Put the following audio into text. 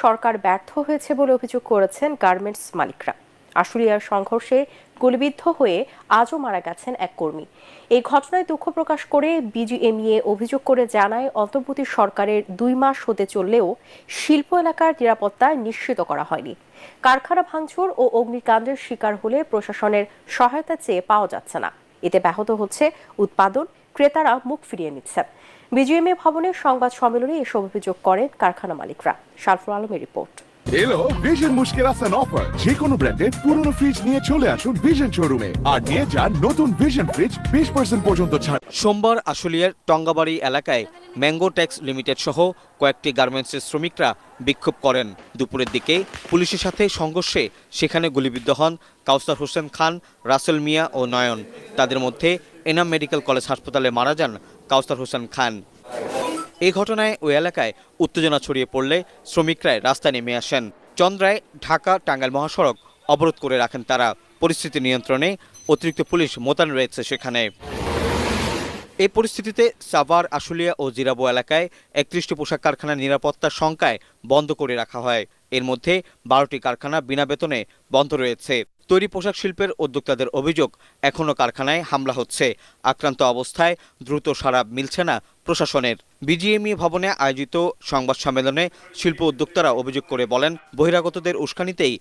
সরকার ব্যর্থ হয়েছে বলে অভিযোগ করেছেন গার্মেন্টস মালিকরা। আশুলিয়ার সংঘর্ষে গুলিবিদ্ধ হয়ে আজও মারা গেছেন এক কর্মী। এই ঘটনায় দুঃখ প্রকাশ করে বিজিএমইএ অভিযোগ করে জানায়, অন্তর্বর্তী সরকারের 2 মাস হতে চললেও শিল্প এলাকার নিরাপত্তা নিশ্চিত করা হয়নি। কারখানা ভাঙচুর ও অগ্নিকাণ্ডের শিকার হলে প্রশাসনের সহায়তা চেয়ে পাওয়া যাচ্ছে না। এতে ব্যাহত হচ্ছে উৎপাদন, ক্রেতারা মুখ ফিরিয়ে নিচ্ছেন। বিজিএমইএ ভবনের সংবাদ সম্মেলনে এসব অভিযোগ করেন কারখানা মালিকরা। শারফুল আলমের রিপোর্ট। এলো ভিশন মুশকিল আসান অফার। যে কোনো ব্র্যান্ডের পুরনো ফ্রিজ নিয়ে চলে আসুন ভিশন শোরুমে আর নিয়ে যান নতুন ভিশন ফ্রিজ 20% পর্যন্ত ছাড়। সোমবার আশুলিয়ার টঙ্গাবাড়ি এলাকায় ম্যাঙ্গো ট্যাক্স লিমিটেড সহ কয়েকটি গার্মেন্টসের শ্রমিকরা বিক্ষোভ করেন। দুপুরের দিকে পুলিশের সাথে সংঘর্ষে সেখানে গুলিবিদ্ধ হন কাউসার হোসেন খান, রাসেল মিয়া ও নয়ন। তাদের মধ্যে এনাম মেডিকেল কলেজ হাসপাতালে মারা যান কাউসার হোসেন খান। এই ঘটনায় ওই এলাকায় উত্তেজনা ছড়িয়ে পড়লে শ্রমিকরা রাস্তায় নেমে আসেন। চন্দ্রায় ঢাকা টাঙ্গাইল মহাসড়ক অবরোধ করে রাখেন তারা। পরিস্থিতি নিয়ন্ত্রণে অতিরিক্ত পুলিশ মোতায়েন রয়েছে সেখানে। এই পরিস্থিতিতে সাভার, আশুলিয়া ও জিরাবো এলাকায় 31টি পোশাক কারখানার নিরাপত্তার শঙ্কায় বন্ধ করে রাখা হয়। এর মধ্যে 12টি কারখানা বিনা বেতনে বন্ধ রয়েছে। তৈরি পোশাক শিল্পের উদ্যোক্তাদের অভিযোগ, এখনও কারখানায় হামলা হচ্ছে। আক্রান্ত অবস্থায় দ্রুত সাড়া মিলছে না প্রশাসনের। বিজিএমইএ ভবনে আয়োজিত সংবাদ সম্মেলনে শিল্প উদ্যোক্তারা অভিযোগ করে বলেন, বহিরাগতদের উস্কানিতেই